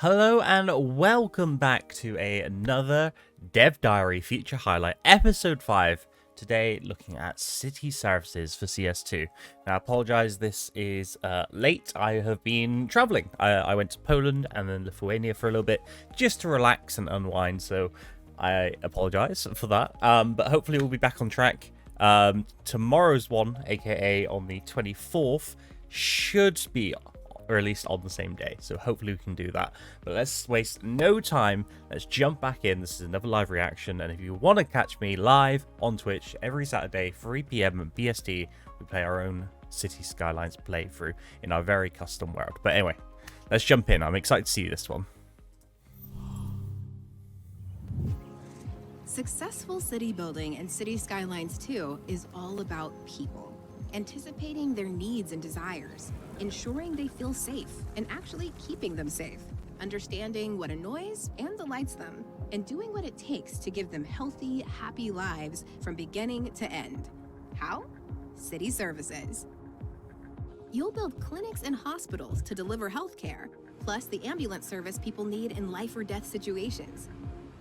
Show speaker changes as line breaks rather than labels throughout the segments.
Hello and welcome back to another Dev Diary feature highlight, episode 5. Today looking at city services for CS2. Now I apologize, this is late. I have been traveling. I went to Poland and then Lithuania for a little bit just to relax and unwind, so I apologize for that. But hopefully we'll be back on track. Tomorrow's one, aka on the 24th, should be released on the same day, so hopefully we can do that. But let's waste no time, let's jump back in. This is another live reaction, and if you want to catch me live on Twitch every Saturday 3 PM BST, we play our own Cities Skylines playthrough in our very custom world. But anyway, let's jump in. I'm excited to see this one.
Successful city building and Cities Skylines 2 is all about people. Anticipating their needs and desires, ensuring they feel safe, and actually keeping them safe, understanding what annoys and delights them, and doing what it takes to give them healthy, happy lives from beginning to end. How? City services. You'll build clinics and hospitals to deliver healthcare, plus the ambulance service people need in life or death situations.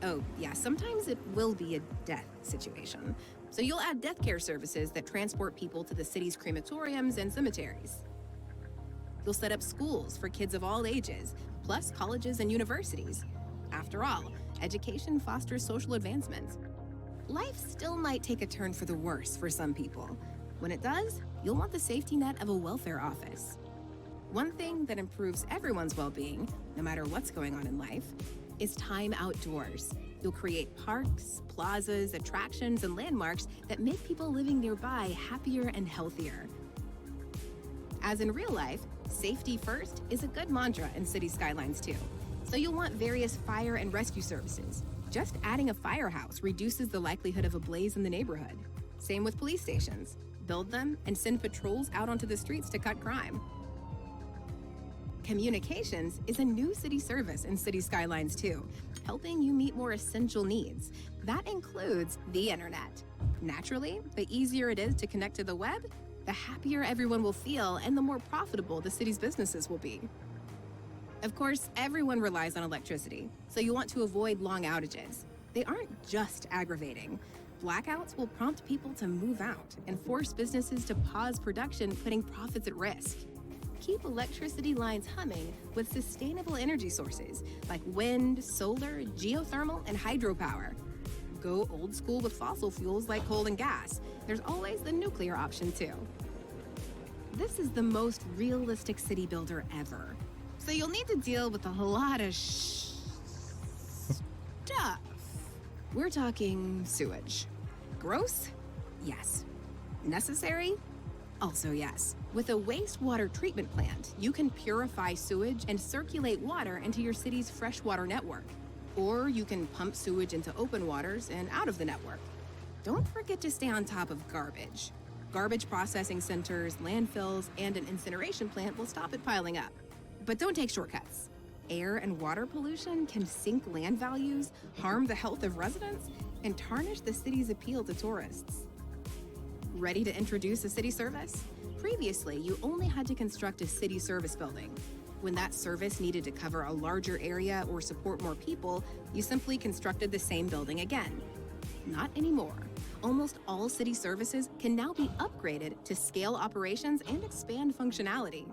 Oh, yeah, sometimes it will be a death situation. So you'll add death care services that transport people to the city's crematoriums and cemeteries. You'll set up schools for kids of all ages, plus colleges and universities. After all, education fosters social advancement. Life still might take a turn for the worse for some people. When it does, you'll want the safety net of a welfare office. One thing that improves everyone's well-being, no matter what's going on in life, is time outdoors. You'll create parks, plazas, attractions, and landmarks that make people living nearby happier and healthier. As in real life, safety first is a good mantra in Cities Skylines 2. So you'll want various fire and rescue services. Just adding a firehouse reduces the likelihood of a blaze in the neighborhood. Same with police stations. Build them and send patrols out onto the streets to cut crime. Communications is a new city service in Cities Skylines 2, helping you meet more essential needs. That includes the internet. Naturally, the easier it is to connect to the web, the happier everyone will feel and the more profitable the city's businesses will be. Of course, everyone relies on electricity, so you want to avoid long outages. They aren't just aggravating. Blackouts will prompt people to move out and force businesses to pause production, putting profits at risk. Keep electricity lines humming with sustainable energy sources like wind, solar, geothermal, and hydropower. Go old school with fossil fuels like coal and gas. There's always the nuclear option too. This is the most realistic city builder ever. So you'll need to deal with a lot of stuff. We're talking sewage. Gross? Yes. Necessary? Also yes. With a wastewater treatment plant, you can purify sewage and circulate water into your city's freshwater network. Or you can pump sewage into open waters and out of the network. Don't forget to stay on top of garbage. Garbage processing centers, landfills, and an incineration plant will stop it piling up. But don't take shortcuts. Air and water pollution can sink land values, harm the health of residents, and tarnish the city's appeal to tourists. Ready to introduce a city service? Previously, you only had to construct a city service building. When that service needed to cover a larger area or support more people, you simply constructed the same building again. Not anymore. Almost all city services can now be upgraded to scale operations and expand functionality.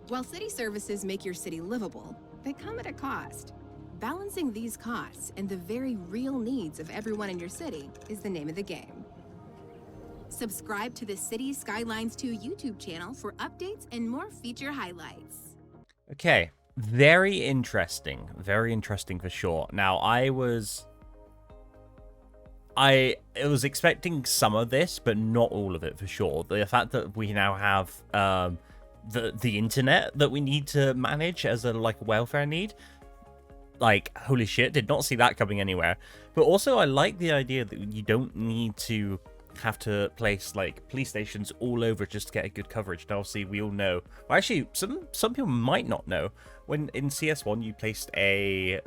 While city services make your city livable, they come at a cost. Balancing these costs and the very real needs of everyone in your city is the name of the game. Subscribe to the Cities Skylines 2 YouTube channel for updates and more feature highlights.
Okay, very interesting for sure. Now I was expecting some of this, but not all of it for sure. The fact that we now have the internet that we need to manage as a welfare need, like, holy shit, did not see that coming anywhere. But also I like the idea that you don't need to have to place police stations all over just to get a good coverage. Now obviously we all know, well, actually some people might not know, when in CS1 you placed a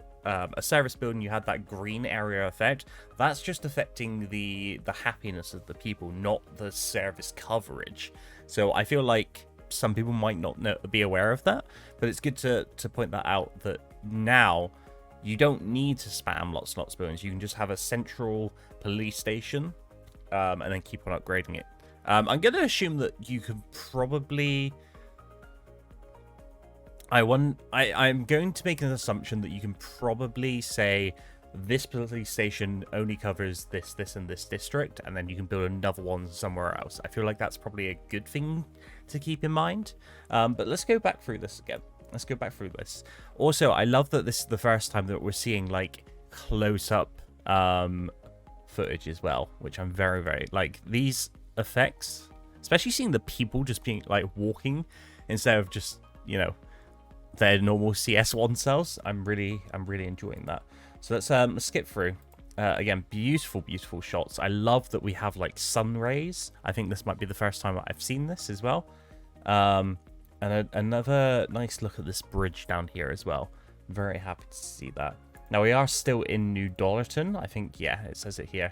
service building, you had that green area effect. That's just affecting the happiness of the people, not the service coverage. So I feel like some people might not be aware of that, but it's good to point that out, that now you don't need to spam lots and lots of buildings. You can just have a central police station, and then keep on upgrading it. I'm going to assume that you could probably... I'm going to make an assumption that you can probably say this police station only covers this, and this district, and then you can build another one somewhere else. I feel like that's probably a good thing to keep in mind. But let's go back through this again. Let's go back through this. Also, I love that this is the first time that we're seeing like close-up footage as well, which I'm very, very like these effects, especially seeing the people just being like walking instead of just, you know, their normal CS1 cells. I'm really enjoying that. So let's skip through. Again, beautiful shots. I love that we have like sun rays. I think this might be the first time that I've seen this as well. And another nice look at this bridge down here as well. Very happy to see that. Now we are still in New Dollarton. I think, yeah, it says it here.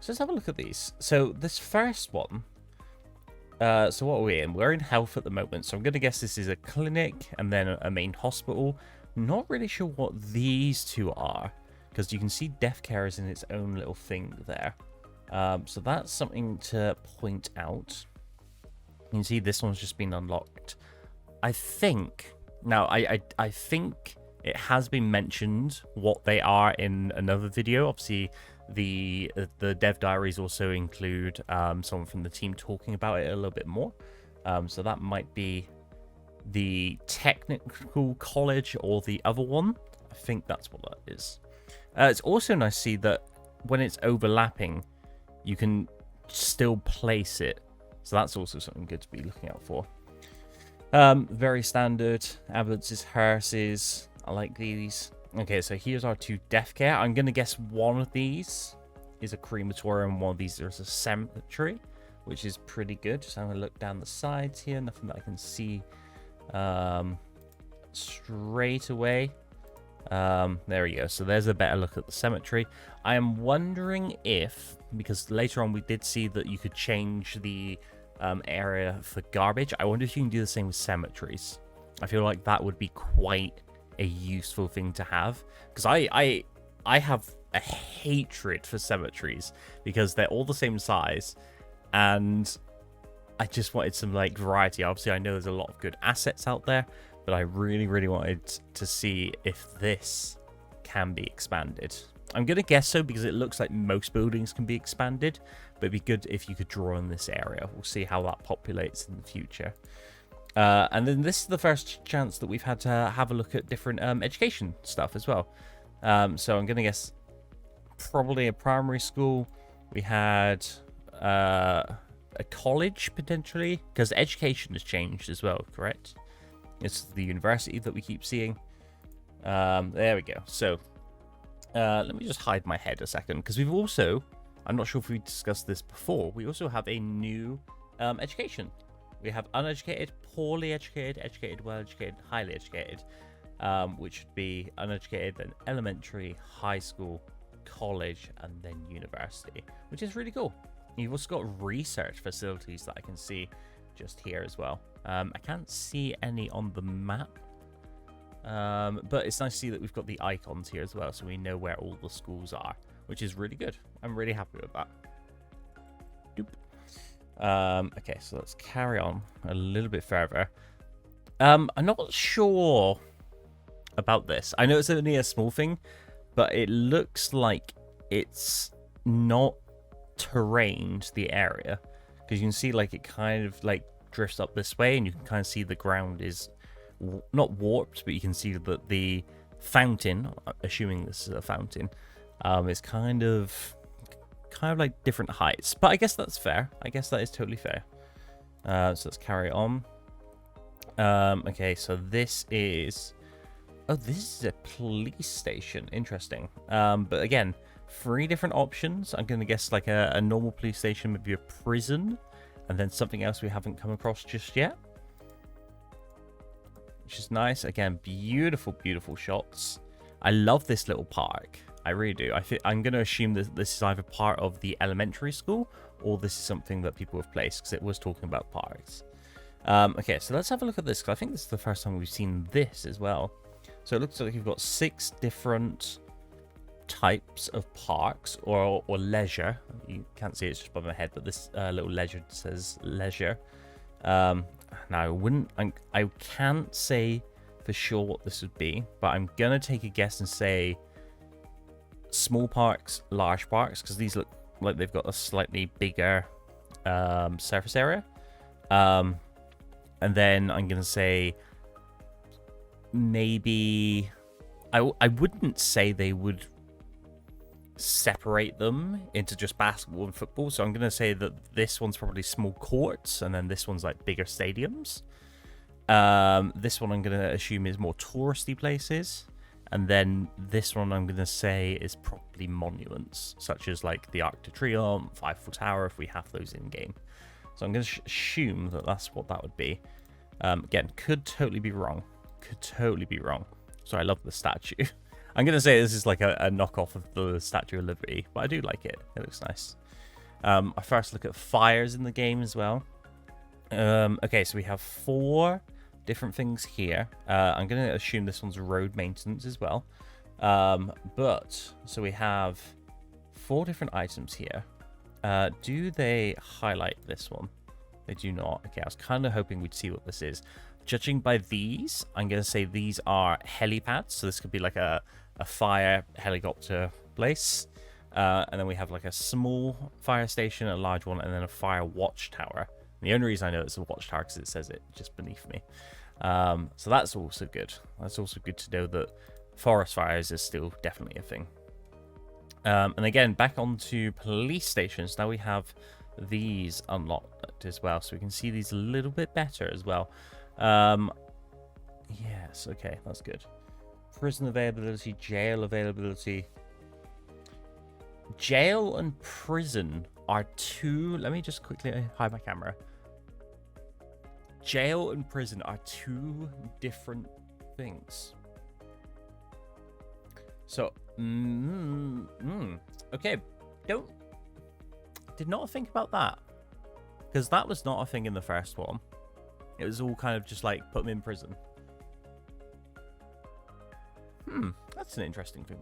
So let's have a look at these. So this first one, so what are we in? We're in health at the moment. So I'm going to guess this is a clinic and then a main hospital. Not really sure what these two are, because you can see death care is in its own little thing there. So that's something to point out. You can see this one's just been unlocked. I think, now I think it has been mentioned what they are in another video. Obviously, the dev diaries also include someone from the team talking about it a little bit more. So that might be the technical college or the other one. I think that's what that is. It's also nice to see that when it's overlapping, you can still place it. So that's also something good to be looking out for. Very standard. Ambulances, hearses. I like these. Okay, so here's our two death care. I'm going to guess one of these is a crematorium, one of these is a cemetery, which is pretty good. Just having a look down the sides here. Nothing that I can see straight away. There we go. So there's a better look at the cemetery. I am wondering if, because later on we did see that you could change the area for garbage. I wonder if you can do the same with cemeteries. I feel like that would be quite a useful thing to have, because I have a hatred for cemeteries because they're all the same size, and I just wanted some like variety. Obviously, I know there's a lot of good assets out there, but I really wanted to see if this can be expanded. I'm gonna guess so, because it looks like most buildings can be expanded, but it'd be good if you could draw in this area. We'll see how that populates in the future. And then this is the first chance that we've had to have a look at different education stuff as well. So I'm gonna guess probably a primary school. We had a college potentially, because education has changed as well, correct? It's the university that we keep seeing. There we go. So let me just hide my head a second, because we've also, I'm not sure if we discussed this before, we also have a new education. We have uneducated, poorly educated, educated, well-educated, highly educated, which would be uneducated, then elementary, high school, college, and then university, which is really cool. You've also got research facilities that I can see just here as well. I can't see any on the map, but it's nice to see that we've got the icons here as well, so we know where all the schools are, which is really good. I'm really happy with that. Doop. Okay, so let's carry on a little bit further. I'm not sure about this. I know it's only a small thing, but it looks like it's not terrained, the area, because you can see like it kind of like drifts up this way, and you can kind of see the ground is not warped, but you can see that the fountain, assuming this is a fountain, is kind of like different heights, but I guess that's fair. I guess that is totally fair. So let's carry on. Okay, so this is, oh, this is a police station. Interesting. But again, 3 different options. I'm gonna guess like a normal police station, maybe a prison, and then something else we haven't come across just yet, which is nice. Again, beautiful shots. I love this little park. I really do. I'm going to assume that this is either part of the elementary school, or this is something that people have placed, because it was talking about parks. Okay, so let's have a look at this, because I think this is the first time we've seen this as well. So it looks like you've got 6 different types of parks or leisure. You can't see it, it's just by my head, but this little leisure says leisure. Now I can't say for sure what this would be, but I'm gonna take a guess and say small parks, large parks, because these look like they've got a slightly bigger surface area. And then I'm gonna say maybe I wouldn't say they would separate them into just basketball and football, so I'm gonna say that this one's probably small courts and then this one's like bigger stadiums. This one I'm gonna assume is more touristy places, and then this one I'm gonna say is probably monuments such as like the Arc de Triomphe, Eiffel Tower, if we have those in game. So I'm gonna assume that that's what that would be. Again, could totally be wrong. So I love the statue. I'm going to say this is like a knockoff of the Statue of Liberty, but I do like it. It looks nice. I first look at fires in the game as well. Okay, so we have 4 different things here. I'm going to assume this one's road maintenance as well. So we have 4 different items here. Do they highlight this one? They do not. Okay, I was kind of hoping we'd see what this is. Judging by these, I'm going to say these are helipads. So this could be like a fire helicopter place. And then we have like a small fire station, a large one, and then a fire watchtower. And the only reason I know it's a watchtower because it says it just beneath me. So that's also good. That's also good to know that forest fires is still definitely a thing. And again, back onto police stations. Now we have these unlocked as well, so we can see these a little bit better as well. Yes, okay, that's good. Prison availability, jail availability. Jail and prison are 2. Let me just quickly hide my camera. Jail and prison are 2 different things. So, okay, did not think about that, because that was not a thing in the first one. It was all kind of just like put them in prison. That's an interesting thing.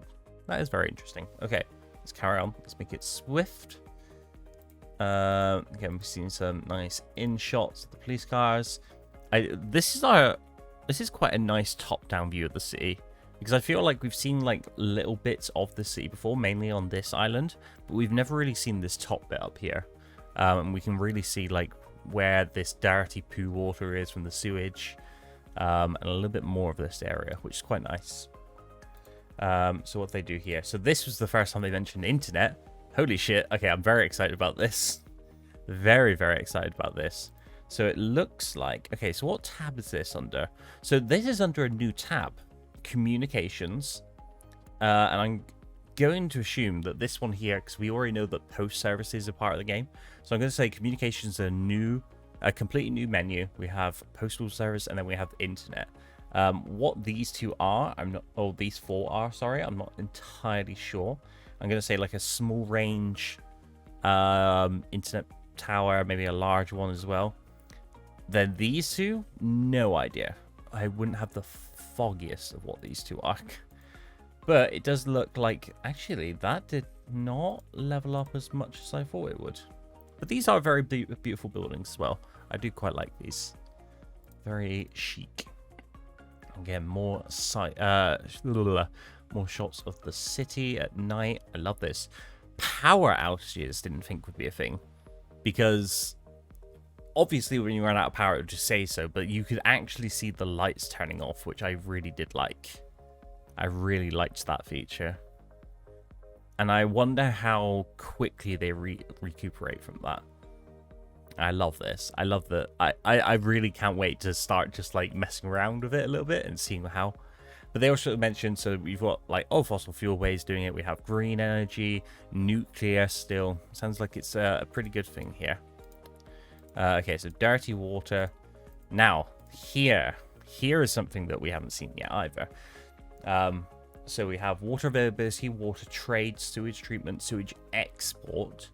That is very interesting. Okay, let's carry on. Let's make it swift. Again, we've seen some nice in shots of the police cars. This is quite a nice top-down view of the city, because I feel like we've seen like little bits of the city before, mainly on this island, but we've never really seen this top bit up here. And we can really see like where this dirty poo water is from the sewage, and a little bit more of this area, which is quite nice. So what they do here. So this was the first time they mentioned internet. Holy shit. Okay, I'm very excited about this. Very, very excited about this. So it looks like... Okay, so what tab is this under? So this is under a new tab. Communications. And I'm going to assume that this one here, because we already know that post services are part of the game. So I'm going to say communications are a completely new menu. We have postal service, and then we have internet. What these 2 are, these 4 are, sorry, I'm not entirely sure. I'm going to say like a small range internet tower, maybe a large one as well. Then these 2, no idea. I wouldn't have the foggiest of what these 2 are. But it does look like, actually, that did not level up as much as I thought it would. But these are very beautiful buildings as well. I do quite like these. Very chic. Again, more shots of the city at night. I love this. Power outages didn't think would be a thing, because obviously when you ran out of power it would just say so, but you could actually see the lights turning off, which I really did like. I really liked that feature, and I wonder how quickly they recuperate from that. I love this. I love that. I really can't wait to start just like messing around with it a little bit and seeing how. But they also mentioned, so we've got like, fossil fuel ways doing it. We have green energy, nuclear still. Sounds like it's a pretty good thing here. Okay, so dirty water. Now, here is something that we haven't seen yet either. So we have water availability, water trade, sewage treatment, sewage export.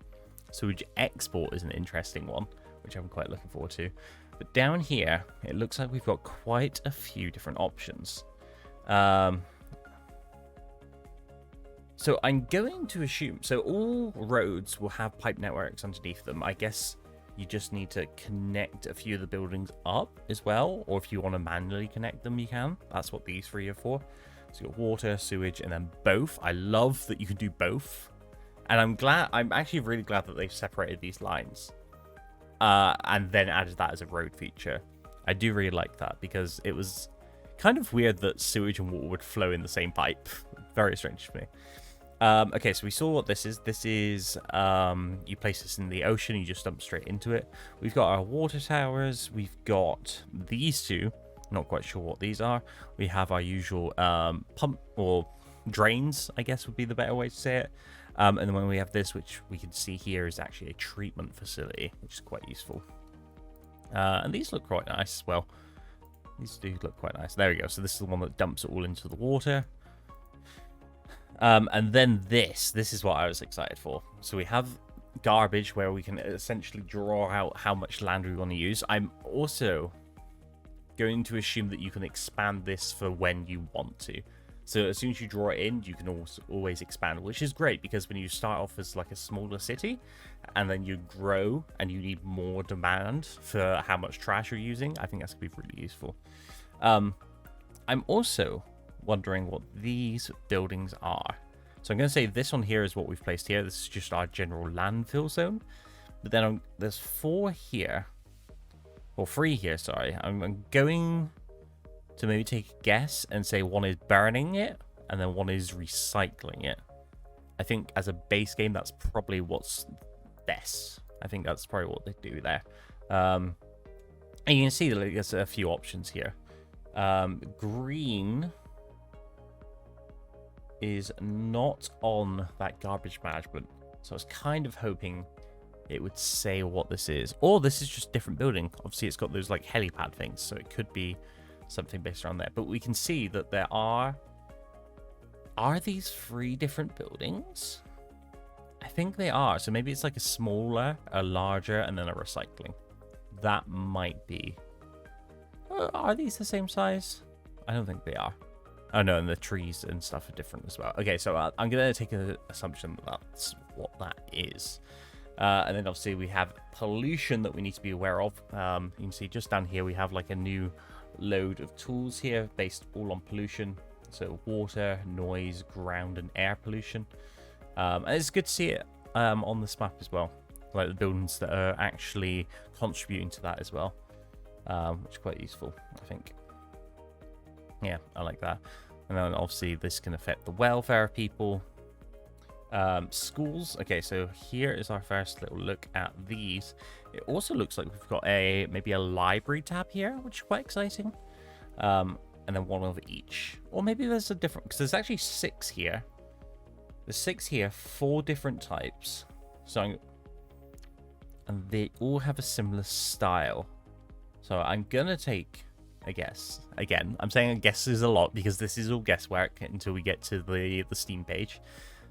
Sewage export is an interesting one, which I'm quite looking forward to. But down here, it looks like we've got quite a few different options. So I'm going to assume, so all roads will have pipe networks underneath them. I guess you just need to connect a few of the buildings up as well, or if you want to manually connect them, you can. That's what these three are for. So you've got water, sewage, and then both. I love that you can do both. And I'm actually really glad that they've separated these lines. And then added that as a road feature. I do really like that because it was kind of weird that sewage and water would flow in the same pipe. Very strange to me. Okay, so we saw what this is. This is, you place this in the ocean, you just dump straight into it. We've got our water towers. We've got these two. Not quite sure what these are. We have our usual pump or drains, I guess would be the better way to say it. And then when we have this, which we can see here is actually a treatment facility, which is quite useful. And these look quite nice as well. These do look quite nice. There we go. So this is the one that dumps it all into the water. And then this is what I was excited for. So we have garbage where we can essentially draw out how much land we want to use. I'm also going to assume that you can expand this for when you want to. So as soon as you draw it in, you can also always expand, which is great because when you start off as like a smaller city and then you grow and you need more demand for how much trash you're using, I think that's going to be really useful. I'm also wondering what these buildings are. So I'm going to say this one here is what we've placed here. This is just our general landfill zone. But then there's 4 here. Or 3 here, sorry. I'm going to maybe take a guess and say one is burning it and then one is recycling it. I think as a base game, that's probably what's best. I think that's probably what they do there. And you can see that there's a few options here. Green is not on that garbage management. So I was kind of hoping it would say what this is. Or this is just a different building. Obviously, it's got those like helipad things. So it could be something based around there. But we can see that there are these 3 different buildings? I think they are. So maybe it's like a smaller, a larger, and then a recycling. That might be. Are these the same size? I don't think they are. Oh no, and the trees and stuff are different as well. Okay, so I'm going to take an assumption that that's what that is. And then obviously we have pollution that we need to be aware of. You can see just down here we have like a new load of tools here based all on pollution. So water, noise, ground, and air pollution. And it's good to see it on this map as well. Like the buildings that are actually contributing to that as well. Which is quite useful, I think. Yeah, I like that. And then obviously this can affect the welfare of people. Schools. Okay, so here is our first little look at these. It also looks like we've got maybe a library tab here, which is quite exciting. And then one of each. Or maybe there's a different, because there's actually 6 here. There's 6 here, 4 different types. And they all have a similar style. So I'm gonna take a guess. Again, I'm saying guesses a lot because this is all guesswork until we get to the Steam page.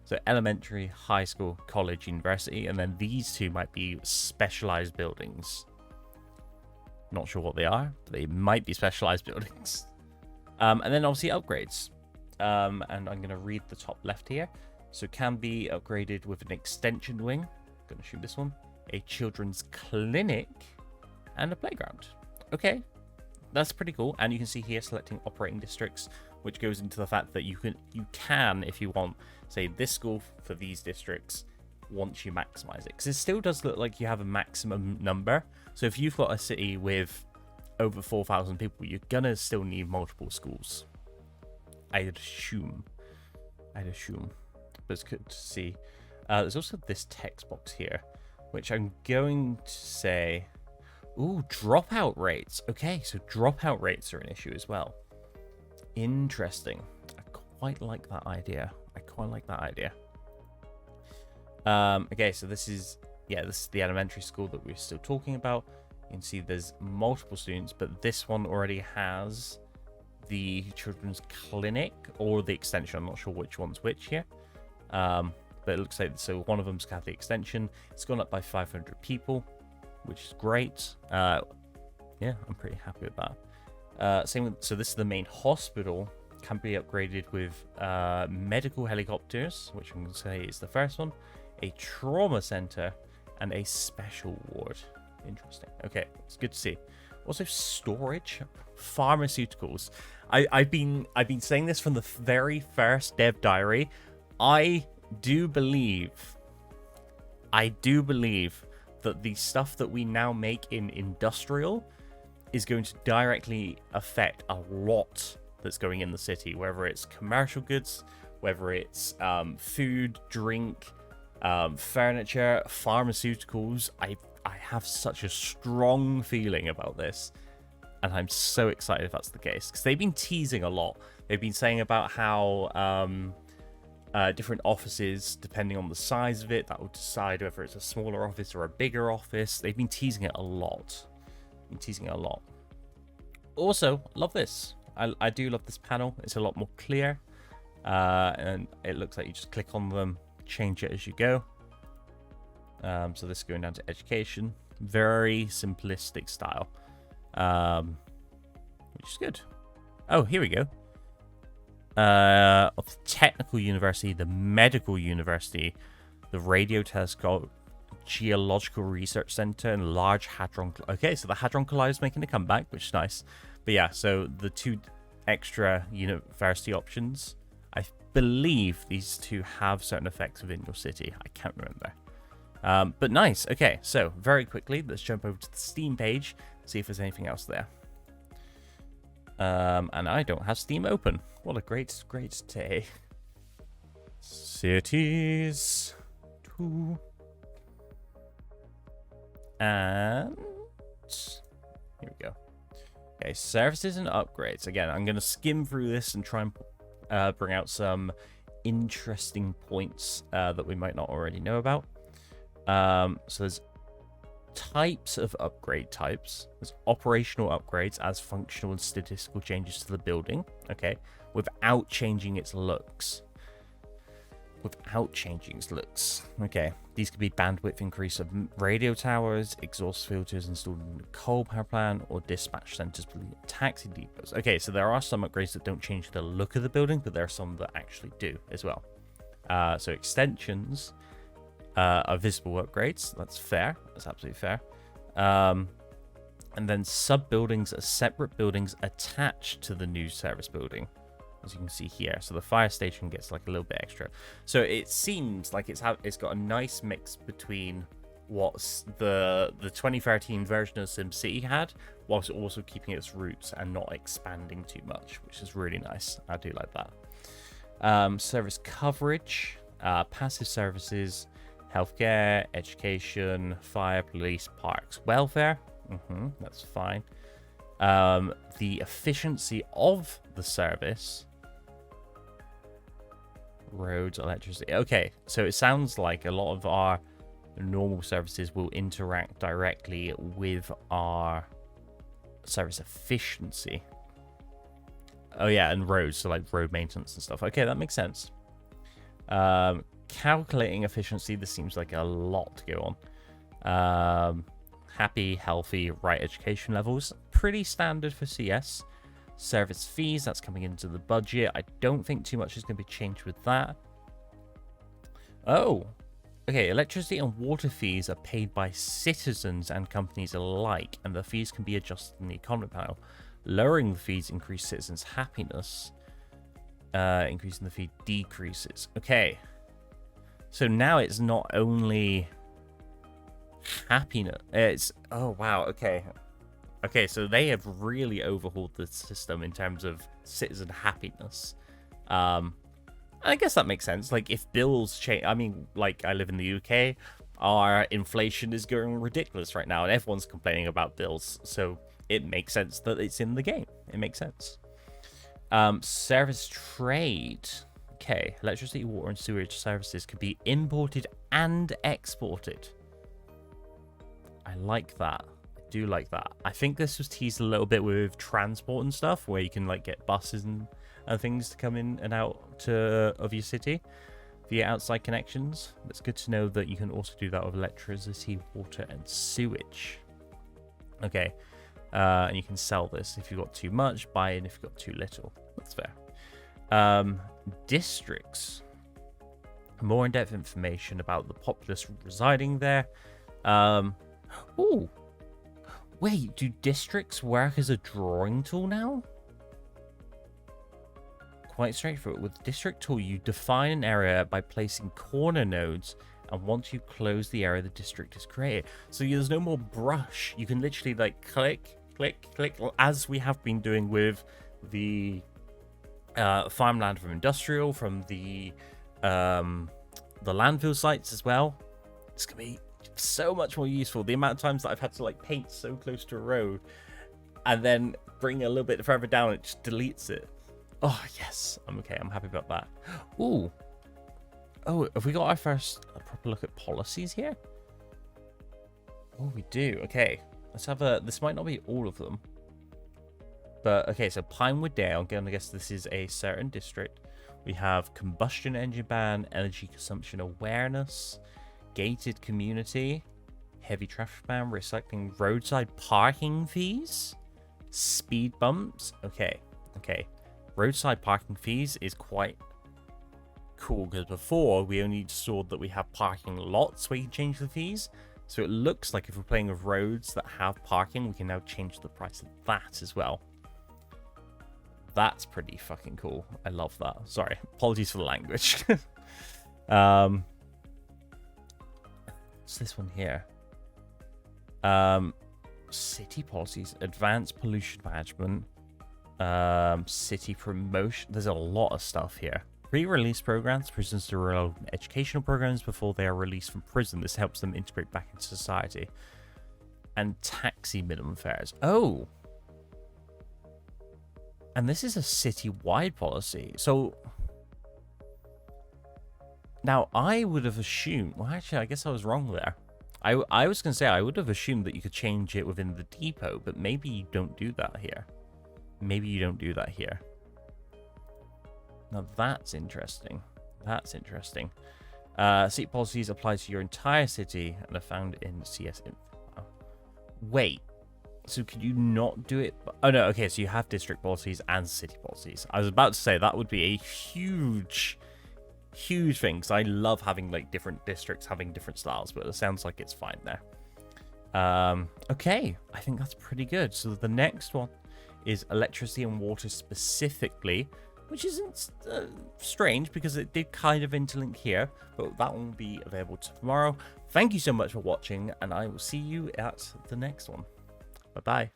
So elementary, high school, college, university, and then these 2 might be specialized buildings. Not sure what they are, but they might be specialized buildings. And then obviously upgrades. And I'm going to read the top left here. So can be upgraded with an extension wing. I'm going to shoot this one. A children's clinic and a playground. Okay, that's pretty cool. And you can see here selecting operating districts, which goes into the fact that you can, if you want, say this school for these districts once you maximize it. Because it still does look like you have a maximum number. So if you've got a city with over 4,000 people, you're going to still need multiple schools. I'd assume. But it's good to see. There's also this text box here, which I'm going to say... Ooh, dropout rates. Okay, so dropout rates are an issue as well. Interesting. I quite like that idea. Okay, so this is the elementary school that we're still talking about. You can see there's multiple students, but this one already has the children's clinic or the extension. I'm not sure which one's which here. But it looks like, so one of them's Catholic extension. It's gone up by 500 people, which is great. Yeah, I'm pretty happy with that. Same with, so this is the main hospital. Can be upgraded with medical helicopters, which I'm going to say is the first one, a trauma center, and a special ward. Interesting. Okay, it's good to see. Also, storage, pharmaceuticals. I've been saying this from the very first dev diary. I do believe that the stuff that we now make in industrial is going to directly affect a lot that's going in the city, whether it's commercial goods, whether it's food, drink, furniture, pharmaceuticals. I have such a strong feeling about this, and I'm so excited if that's the case, because they've been teasing a lot. They've been saying about how different offices, depending on the size of it, that will decide whether it's a smaller office or a bigger office. They've been teasing it a lot. Also, love this. I do love this panel. It's a lot more clear, and it looks like you just click on them, change it as you go. So this is going down to education. Very simplistic style, which is good. Oh, here we go. Of the technical university, the medical university, the radio telescope, geological research center, and large hadron. Okay, so the hadron collider is making a comeback, which is nice. But yeah, so the two extra university options, I believe these two have certain effects within your city. I can't remember. But nice. Okay, so very quickly, let's jump over to the Steam page, see if there's anything else there. And I don't have Steam open. What a great day. Cities 2. And here we go. Okay, services and upgrades. Again, I'm going to skim through this and try and bring out some interesting points that we might not already know about. So there's types of upgrade types. There's operational upgrades as functional and statistical changes to the building. Okay, without changing its looks. Okay, these could be bandwidth increase of radio towers, exhaust filters installed in the coal power plant, or dispatch centers, taxi depots. Okay, so there are some upgrades that don't change the look of the building, but there are some that actually do as well. So extensions are visible upgrades. That's fair. That's absolutely fair. And then sub-buildings are separate buildings attached to the new service building, as you can see here. So the fire station gets like a little bit extra. So it seems like it's got a nice mix between what the 2013 version of SimCity had, whilst also keeping its roots and not expanding too much, which is really nice. I do like that. Service coverage, passive services, healthcare, education, fire, police, parks, welfare. That's fine. The efficiency of the service, roads, electricity. Okay, so it sounds like a lot of our normal services will interact directly with our service efficiency. Oh yeah, and roads, so like road maintenance and stuff. Okay, that makes sense. Calculating efficiency, this seems like a lot to go on. Happy, healthy, right education levels, pretty standard for CS. Service fees, that's coming into the budget. I don't think too much is going to be changed with that. Oh, okay. Electricity and water fees are paid by citizens and companies alike, and the fees can be adjusted in the economy panel. Lowering the fees increases citizens' happiness. Increasing the fee decreases. Okay. So now it's not only happiness. It's, oh wow, okay. Okay, so they have really overhauled the system in terms of citizen happiness. I guess that makes sense. Like, if bills change, I mean, like, I live in the UK, our inflation is going ridiculous right now, and everyone's complaining about bills, so it makes sense that it's in the game. It makes sense. Service trade. Okay, electricity, water, and sewage services can be imported and exported. I like that. I do like that. I think this was teased a little bit with transport and stuff, where you can like get buses and things to come in and out of your city via outside connections. It's good to know that you can also do that with electricity, water, and sewage. Okay. And you can sell this if you've got too much, buy in if you've got too little. That's fair. Districts. More in-depth information about the populace residing there. Ooh. Wait, do districts work as a drawing tool now? Quite straightforward. With district tool, you define an area by placing corner nodes, and once you close the area, the district is created. So there's no more brush. You can literally like click, click, click, as we have been doing with the farmland from industrial, from the landfill sites as well. It's gonna be so much more useful. The amount of times that I've had to like paint so close to a road and then bring it a little bit further down, it just deletes it. Oh yes, I'm okay. I'm happy about that. Ooh. Oh, have we got our first proper look at policies here? Oh, we do. Okay, let's have a. This might not be all of them, but okay. So Pinewood Dale. I'm gonna guess this is a certain district. We have combustion engine ban, energy consumption awareness, gated community, heavy traffic ban, recycling, roadside parking fees, speed bumps. Okay, okay. Roadside parking fees is quite cool because before we only saw that we have parking lots where you can change the fees. So it looks like if we're playing with roads that have parking, we can now change the price of that as well. That's pretty fucking cool. I love that. Sorry, apologies for the language. What's this one here? City policies, advanced pollution management, city promotion. There's a lot of stuff here. Pre-release programs. Prisoners to enroll in educational programs before they are released from prison. This helps them integrate back into society. And taxi minimum fares. Oh. And this is a city-wide policy. So now I would have assumed, well, actually, I guess I was wrong there. I was going to say I would have assumed that you could change it within the depot, but maybe you don't do that here. Maybe you don't do that here. Now that's interesting. That's interesting. City policies apply to your entire city and are found in CS Info. Wait. So could you not do it? Oh no, okay, so you have district policies and city policies. I was about to say that would be a huge thing, because I love having like different districts having different styles, but it sounds like it's fine there. Okay, I think that's pretty good. So the next one is electricity and water specifically, which isn't strange because it did kind of interlink here, but that one will be available tomorrow. Thank you so much for watching, and I will see you at the next one. Bye-bye.